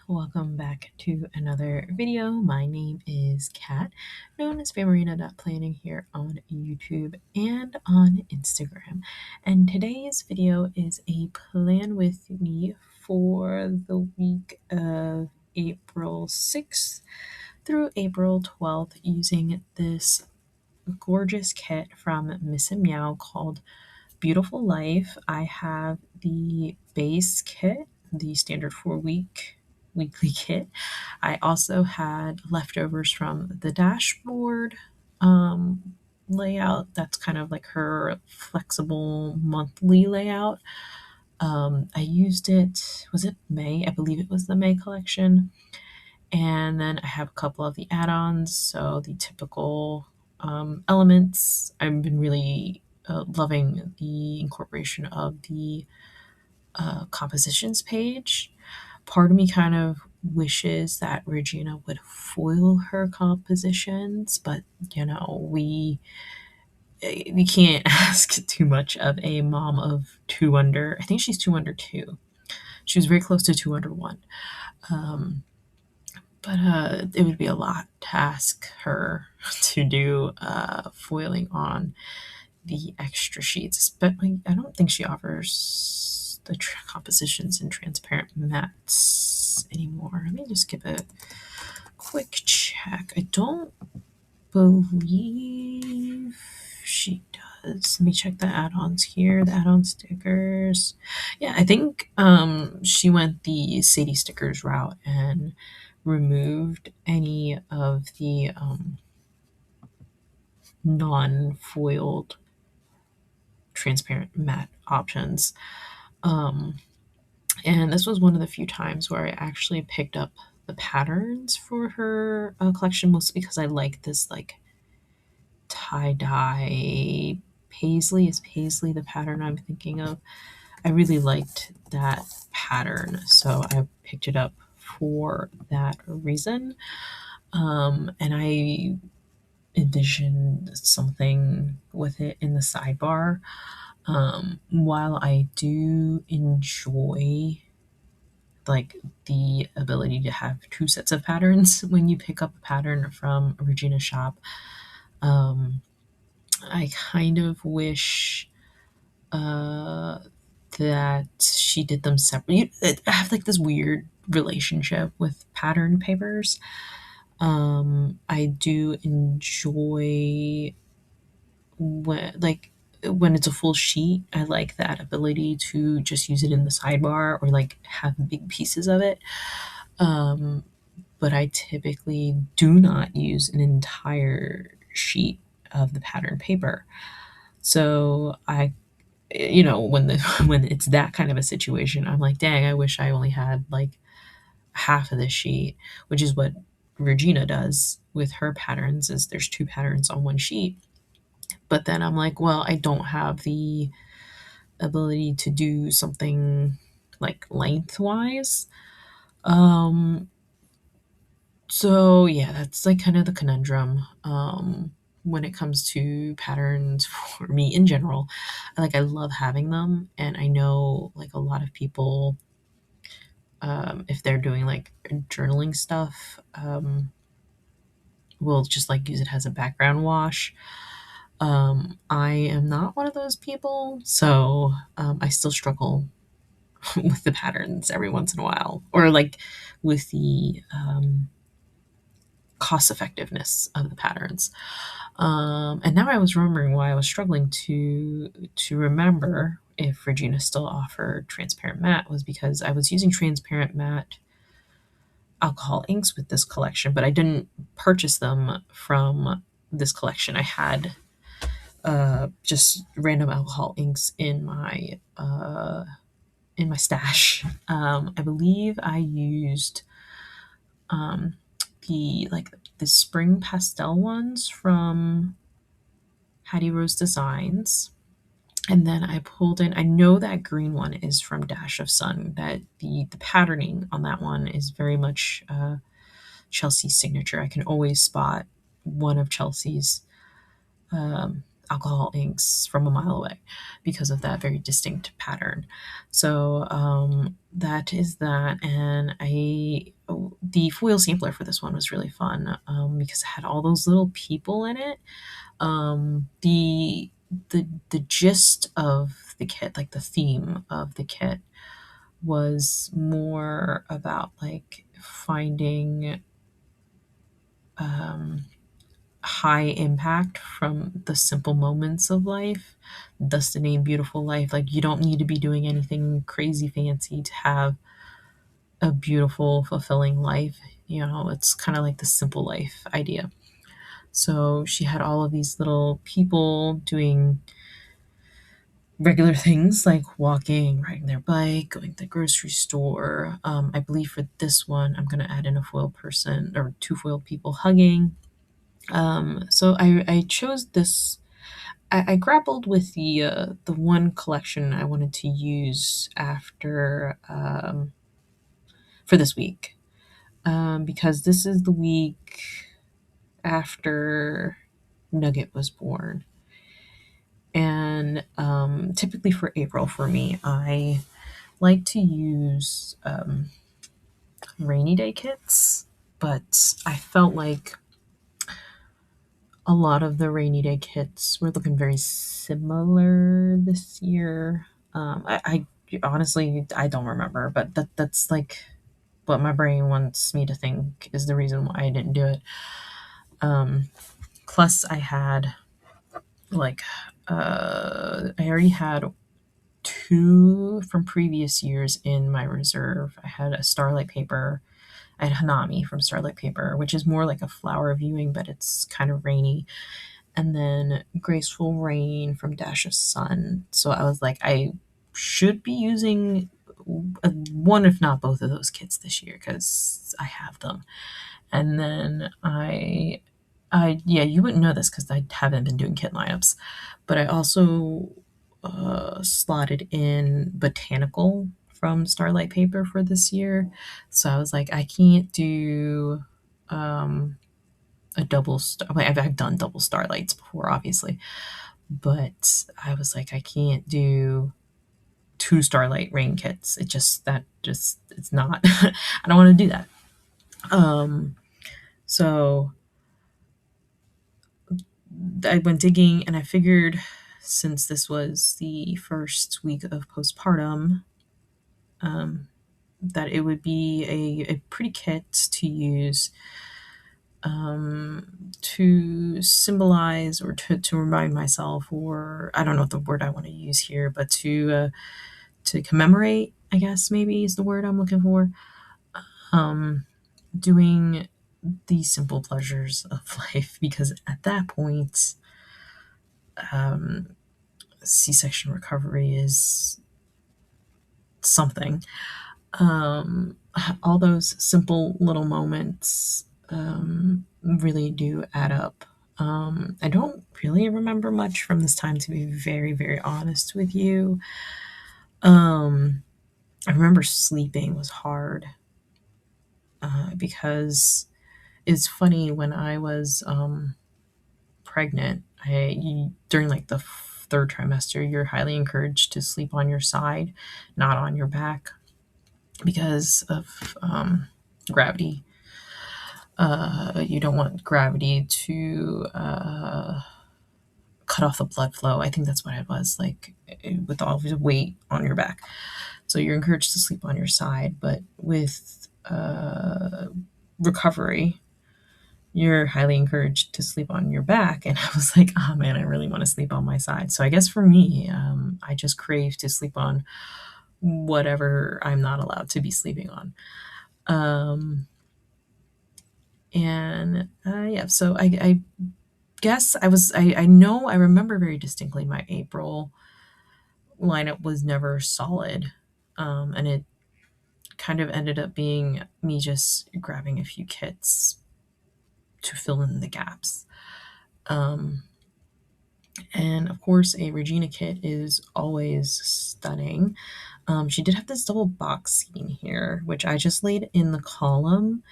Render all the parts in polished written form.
welcome back to another video. My name is Kat, known as phamerina.planning here on YouTube and on Instagram. And today's video is a plan with me for the week of April 6th through April 12th using this gorgeous kit from miss+meow called Beautiful Life. I have the base kit, the standard 4-week weekly kit. I also had leftovers from the dashboard layout. That's kind of like her flexible monthly layout. I used it, was it May? I believe it was the May collection. And then I have a couple of the add-ons, so the typical elements. I've been really loving the incorporation of the compositions page. Part of me kind of wishes that Regina would foil her compositions, but we can't ask too much of a mom of two under. I think she's two under two. She was very close to two under one. But it would be a lot to ask her to do foiling on the extra sheets. But I don't think she offers the compositions in transparent mats anymore. Let me just give a quick check. I don't believe she does. Let me check the add-ons here, the add-on stickers. Yeah, I think she went the Sadie stickers route and removed any of the non-foiled transparent matte options. And this was one of the few times where I actually picked up the patterns for her collection, mostly because I like this like tie-dye paisley. Is paisley the pattern I'm thinking of? I really liked that pattern, so I picked it up for that reason. And I envisioned something with it in the sidebar. While I do enjoy like the ability to have two sets of patterns when you pick up a pattern from Regina's shop, I kind of wish that she did them separate. I have like this weird relationship with pattern papers. I do enjoy when it's a full sheet. I like that ability to just use it in the sidebar or like have big pieces of it. But I typically do not use an entire sheet of the pattern paper. So when when it's that kind of a situation, I'm like, dang, I wish I only had like half of this sheet, which is what Regina does with her patterns. Is there's two patterns on one sheet. But then I'm like, well, I don't have the ability to do something like lengthwise. So yeah, that's like kind of the conundrum. When it comes to patterns for me in general, I love having them, and I know like a lot of people, if they're doing like journaling stuff, will just like use it as a background wash. I am not one of those people, so I still struggle with the patterns every once in a while, or like with the cost effectiveness of the patterns. And now I was remembering why I was struggling to remember if Regina still offered transparent matte was because I was using transparent matte alcohol inks with this collection, but I didn't purchase them from this collection. I had just random alcohol inks in my stash. I believe I used the spring pastel ones from Hattie Rose Designs. And then I pulled in, I know that green one is from Dash of Sun, that the patterning on that one is very much Chelsea's signature. I can always spot one of Chelsea's alcohol inks from a mile away because of that very distinct pattern. So that is that. And the foil sampler for this one was really fun because it had all those little people in it. The gist of the kit, like the theme of the kit, was more about like finding um, high impact from the simple moments of life. Thus the name Beautiful Life. Like you don't need to be doing anything crazy fancy to have a beautiful, fulfilling life. You know, it's kind of like the simple life idea. So she had all of these little people doing regular things like walking, riding their bike, going to the grocery store. I believe for this one, I'm going to add in a foiled person or two foiled people hugging. So I chose this. I grappled with the one collection I wanted to use after for this week because this is the week after Nugget was born. And typically for April, for me, I like to use rainy day kits, but I felt like a lot of the rainy day kits were looking very similar this year. I honestly I don't remember, but that's like what my brain wants me to think is the reason why I didn't do it. Um, Plus, I had like I already had two from previous years in my reserve. I had a Starlight Paper. I had Hanami from Starlight Paper, which is more like a flower viewing, but it's kind of rainy. And then Graceful Rain from Dash of Sun. So I was like, I should be using one, if not both of those kits this year because I have them. And then yeah, you wouldn't know this because I haven't been doing kit lineups, but I also slotted in Botanical from Starlight Paper for this year. So I was like, I can't do um, a double star. Like, I've done double Starlights before, obviously, but I was like, I can't do two Starlight rain kits. It just that just it's not. I don't want to do that. Um, so I went digging and I figured since this was the first week of postpartum, um, that it would be a pretty kit to use to symbolize or to remind myself, or I don't know what the word I want to use here, but to commemorate, I guess maybe is the word I'm looking for. Um, Doing the simple pleasures of life because at that point, um, C-section recovery is something. All those simple little moments really do add up. I don't really remember much from this time, to be very, very honest with you. Um, I remember sleeping was hard because it's funny when I was pregnant. During like the third trimester, you're highly encouraged to sleep on your side, not on your back, because of gravity. You don't want gravity to cut off the blood flow. I think that's what it was, like with all of the weight on your back. So you're encouraged to sleep on your side, but with recovery, you're highly encouraged to sleep on your back. And I was like, oh man, I really want to sleep on my side. So I guess for me, I just crave to sleep on whatever I'm not allowed to be sleeping on. Um, and yeah, so I guess I know I remember very distinctly my April lineup was never solid. And it kind of ended up being me just grabbing a few kits to fill in the gaps. Um, and of course, a Regina kit is always stunning. She did have this double box scene here, which I just laid in the column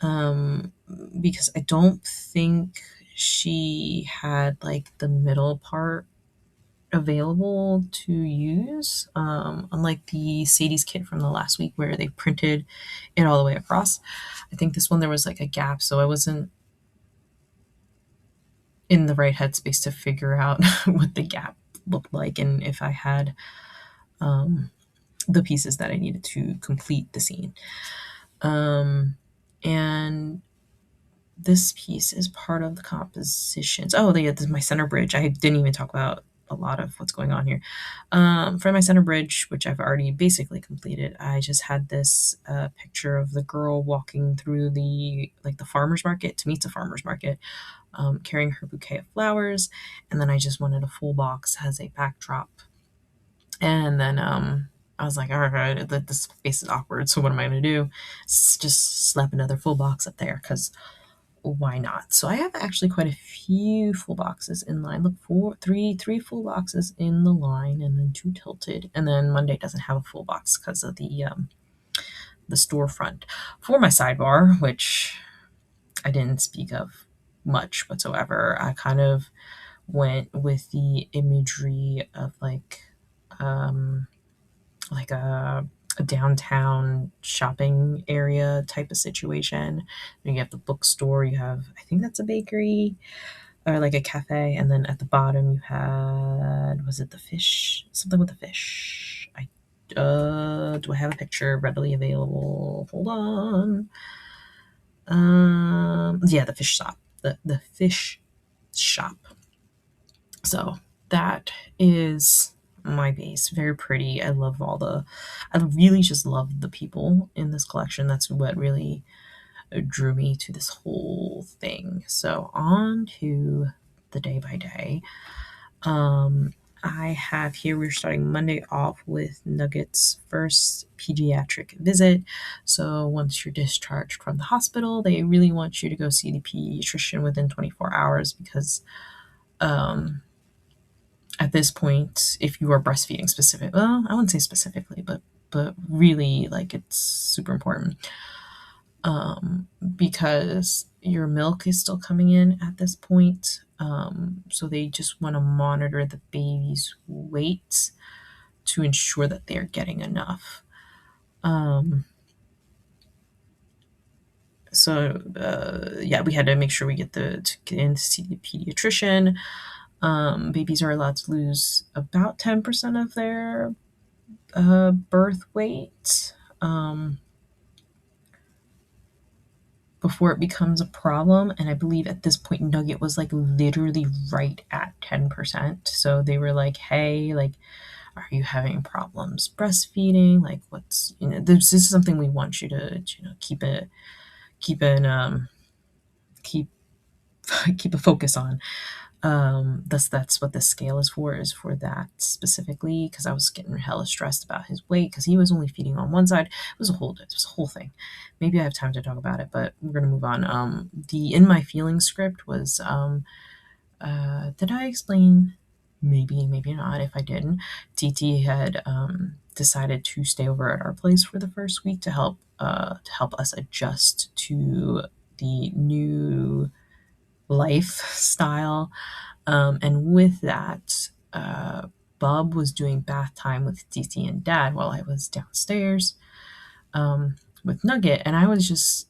um, because I don't think she had like the middle part available to use, unlike the Sadie's kit from the last week where they printed it all the way across. I think this one there was like a gap, so I wasn't in the right headspace to figure out what the gap looked like and if I had um, the pieces that I needed to complete the scene. And this piece is part of the compositions. Oh, this is my center bridge. I didn't even talk about a lot of what's going on here. For my center bridge, which I've already basically completed, I just had this picture of the girl walking through the farmer's market to meet the farmer's market, carrying her bouquet of flowers, and then I just wanted a full box as a backdrop. And then I was like, all right, this space is awkward, so what am I going to do? Just slap another full box up there, because why not? So I have actually quite a few full boxes in line. Look, three full boxes in the line, and then two tilted. And then Monday doesn't have a full box because of the storefront. For my sidebar, which I didn't speak of much whatsoever, I kind of went with the imagery of um, like a downtown shopping area type of situation. You have the bookstore, you have, I think that's a bakery or like a cafe, and then at the bottom you had, was it the fish? Something with the fish. Do I have a picture readily available? Hold on. Yeah, the fish shop. The fish shop. So that is my base. Very pretty. I really just love the people in this collection. That's what really drew me to this whole thing. So on to the day by day. I have here, we're starting Monday off with Nugget's first pediatric visit. So once you're discharged from the hospital, they really want you to go see the pediatrician within 24 hours because at this point, if you are breastfeeding I wouldn't say specifically, but really, like, it's super important, because your milk is still coming in at this point. So they just want to monitor the baby's weight to ensure that they're getting enough. Yeah, we had to make sure we get to get in to see the pediatrician. Babies are allowed to lose about 10% of their birth weight before it becomes a problem. And I believe at this point, Nugget was like literally right at 10%. So they were like, hey, like, are you having problems breastfeeding? Like, this is something we want you to, keep keep an, keep, keep a focus on. That's what this scale is for that specifically, because I was getting hella stressed about his weight because he was only feeding on one side. It was a whole thing. Maybe I have time to talk about it, but we're gonna move on. The In My Feelings script was did I explain? Maybe not. If I didn't, TT had decided to stay over at our place for the first week to help us adjust to the new lifestyle. And with that, Bub was doing bath time with TT and Dad while I was downstairs with Nugget, and I was just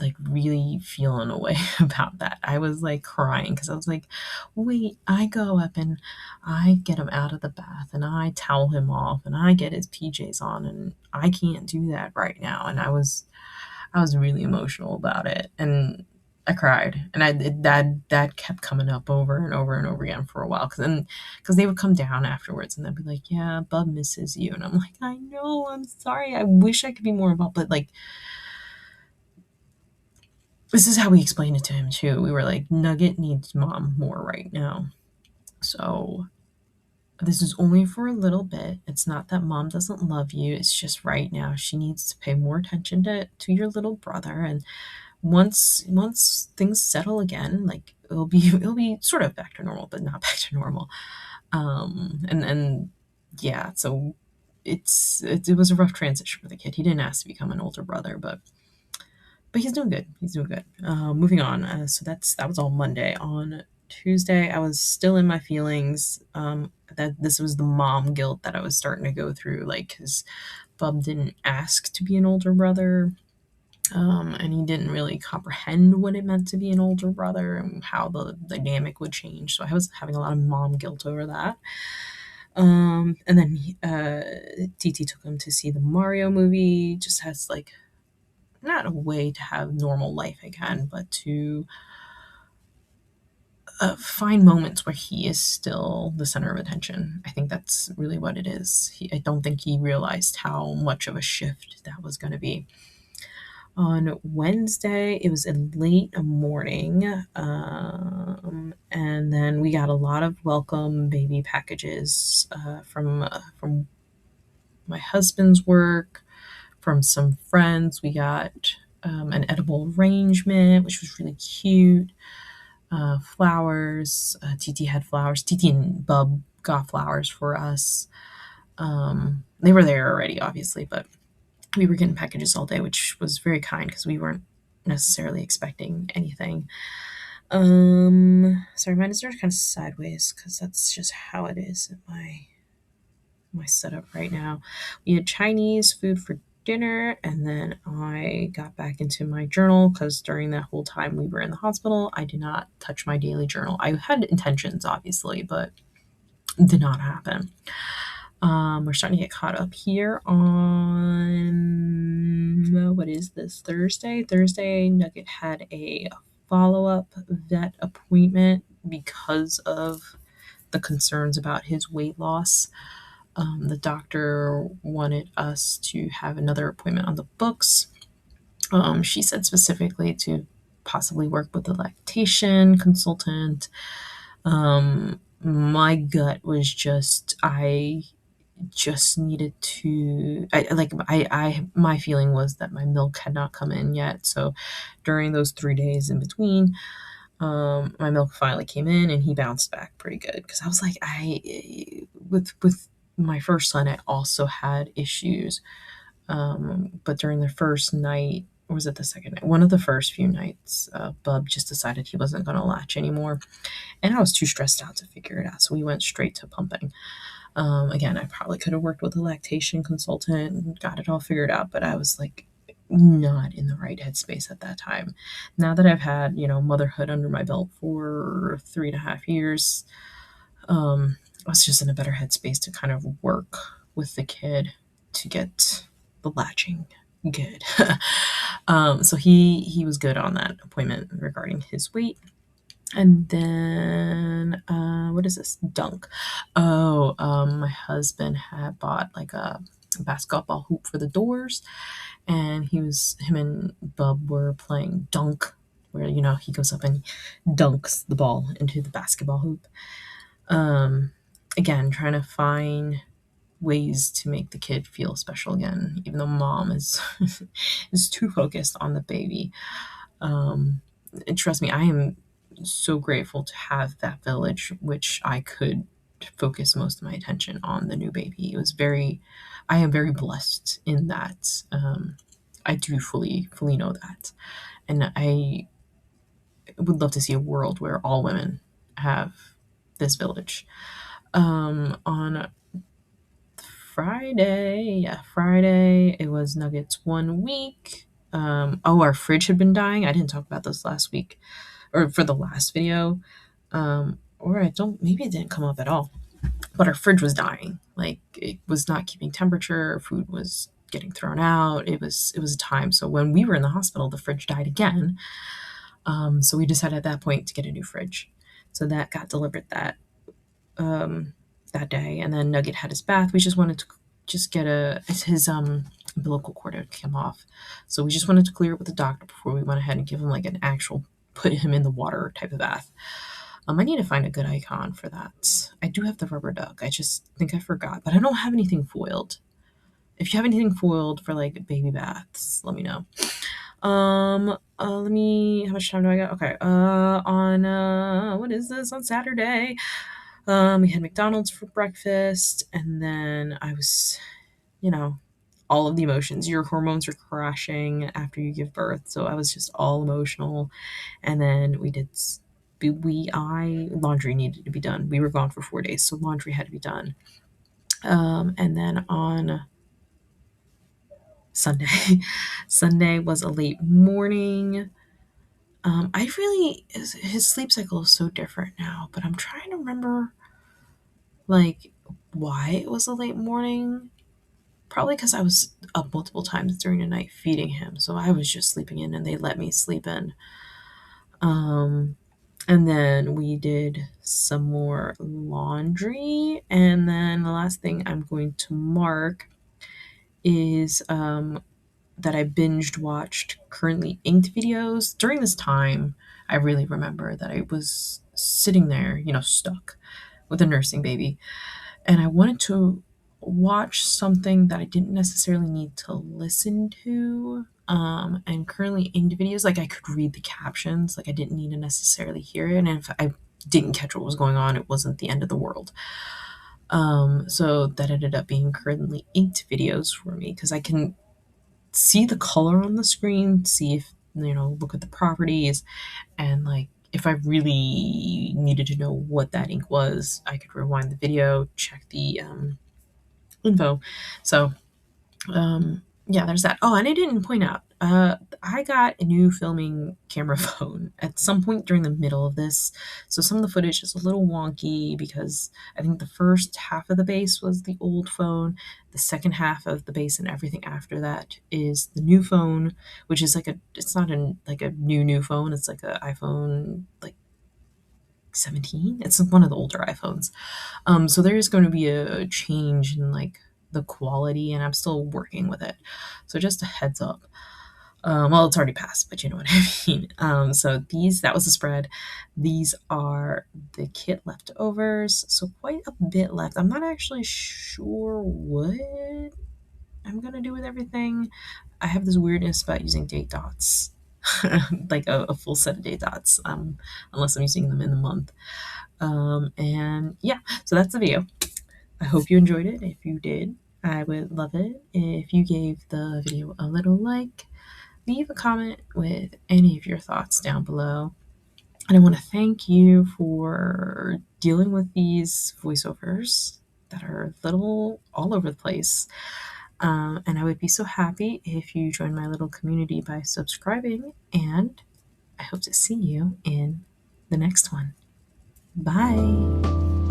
like really feeling a way about that. I was like crying because I was like, wait, I go up and I get him out of the bath and I towel him off and I get his PJs on, and I can't do that right now. And I was really emotional about it, and I cried, and that kept coming up over and over and over again for a while, because they would come down afterwards and they'd be like, yeah, Bub misses you, and I'm like, I know, I'm sorry, I wish I could be more involved, but like, this is how we explained it to him too. We were like, Nugget needs mom more right now, so this is only for a little bit. It's not that mom doesn't love you, it's just right now she needs to pay more attention to your little brother, and once things settle again, like it'll be sort of back to normal, but not back to normal. And yeah, so it was a rough transition for the kid. He didn't ask to become an older brother, but but he's doing good. He's doing good. Moving on. So that was all Monday. On Tuesday, I was still in my feelings. That this was the mom guilt that I was starting to go through, like, because Bub didn't ask to be an older brother. And he didn't really comprehend what it meant to be an older brother and how the dynamic would change. So I was having a lot of mom guilt over that. And then Titi took him to see the Mario movie, just as like not a way to have normal life again, but to find moments where he is still the center of attention. I think that's really what it is. I don't think he realized how much of a shift that was going to be. On Wednesday, it was a late morning, and then we got a lot of welcome baby packages from my husband's work, from some friends. We got an edible arrangement, which was really cute. Flowers. Titi had flowers. Titi and Bub got flowers for us. They were there already, obviously, but we were getting packages all day, which was very kind because we weren't necessarily expecting anything. Sorry, mine is kind of sideways because that's just how it is at my setup right now. We had Chinese food for dinner, and then I got back into my journal because during that whole time we were in the hospital, I did not touch my daily journal. I had intentions, obviously, but it did not happen. We're starting to get caught up here on what is this, Thursday? Thursday, Nugget had a follow-up vet appointment because of the concerns about his weight loss. The doctor wanted us to have another appointment on the books. She said specifically to possibly work with a lactation consultant. My gut was just I just needed to I my feeling was that my milk had not come in yet. So during those 3 days in between, my milk finally came in and he bounced back pretty good because I was like, with my first son, I also had issues. But during the first night, or was it the second night? One of the first few nights, Bub just decided he wasn't going to latch anymore. And I was too stressed out to figure it out. So we went straight to pumping. Again, I probably could have worked with a lactation consultant and got it all figured out, but I was like not in the right headspace at that time. Now that I've had, motherhood under my belt for 3.5 years, I was just in a better headspace to kind of work with the kid to get the latching good. So he was good on that appointment regarding his weight. And then, what is this? Dunk. Oh, my husband had bought like a basketball hoop for the doors, and him and Bub were playing dunk, where, he goes up and dunks the ball into the basketball hoop. Again, trying to find ways to make the kid feel special again, even though mom is is too focused on the baby. And trust me, I am so grateful to have that village, which I could focus most of my attention on the new baby. I am very blessed in that. I do fully know that. And I would love to see a world where all women have this village. On Friday, it was Nuggets 1 week. Our fridge had been dying. I didn't talk about this last week or for the last video. Or I don't, maybe it didn't come up at all. But our fridge was dying. Like, it was not keeping temperature. Food was getting thrown out. It was a time. So when we were in the hospital, the fridge died again. So we decided at that point to get a new fridge. So that got delivered that day, and then Nugget had his bath. We just wanted to just get his umbilical cord had come off, so we just wanted to clear it with the doctor before we went ahead and give him like an actual put him in the water type of bath. I need to find a good icon for that. I do have the rubber duck. I just think I forgot, but I don't have anything foiled. If you have anything foiled for like baby baths, let me know. Let me. How much time do I got? Okay. On what is this? On Saturday, we had McDonald's for breakfast, and then I was, all of the emotions. Your hormones are crashing after you give birth. So I was just all emotional. And then we did laundry needed to be done. We were gone for 4 days, so laundry had to be done. And then on Sunday, Sunday was a late morning. I really his sleep cycle is so different now, but I'm trying to remember like why it was a late morning. Probably because I was up multiple times during the night feeding him, so I was just sleeping in, and they let me sleep in. Um, and then we did some more laundry, and then the last thing I'm going to mark is that I binged watched currently inked videos. During this time, I really remember that I was sitting there, stuck with a nursing baby, and I wanted to watch something that I didn't necessarily need to listen to. And currently inked videos, like I could read the captions, like I didn't need to necessarily hear it. And if I didn't catch what was going on, it wasn't the end of the world. So that ended up being currently inked videos for me because I can see the color on the screen, see if, look at the properties, and like if I really needed to know what that ink was, I could rewind the video, check the info. So, yeah, there's that. Oh, and I didn't point out, I got a new filming camera phone at some point during the middle of this. So some of the footage is a little wonky because I think the first half of the base was the old phone. The second half of the base and everything after that is the new phone, which is it's not like a new phone. It's like an iPhone, like 17. It's one of the older iPhones. So there is going to be a change in like the quality, and I'm still working with it. So just a heads up. Well, it's already passed, but you know what I mean. So that was the spread. These are the kit leftovers. So quite a bit left. I'm not actually sure what I'm gonna do with everything. I have this weirdness about using date dots, like a full set of date dots, unless I'm using them in the month. And yeah, so that's the video. I hope you enjoyed it. If you did, I would love it if you gave the video a little like. Leave a comment with any of your thoughts down below. And I want to thank you for dealing with these voiceovers that are a little all over the place. And I would be so happy if you join my little community by subscribing. And I hope to see you in the next one. Bye.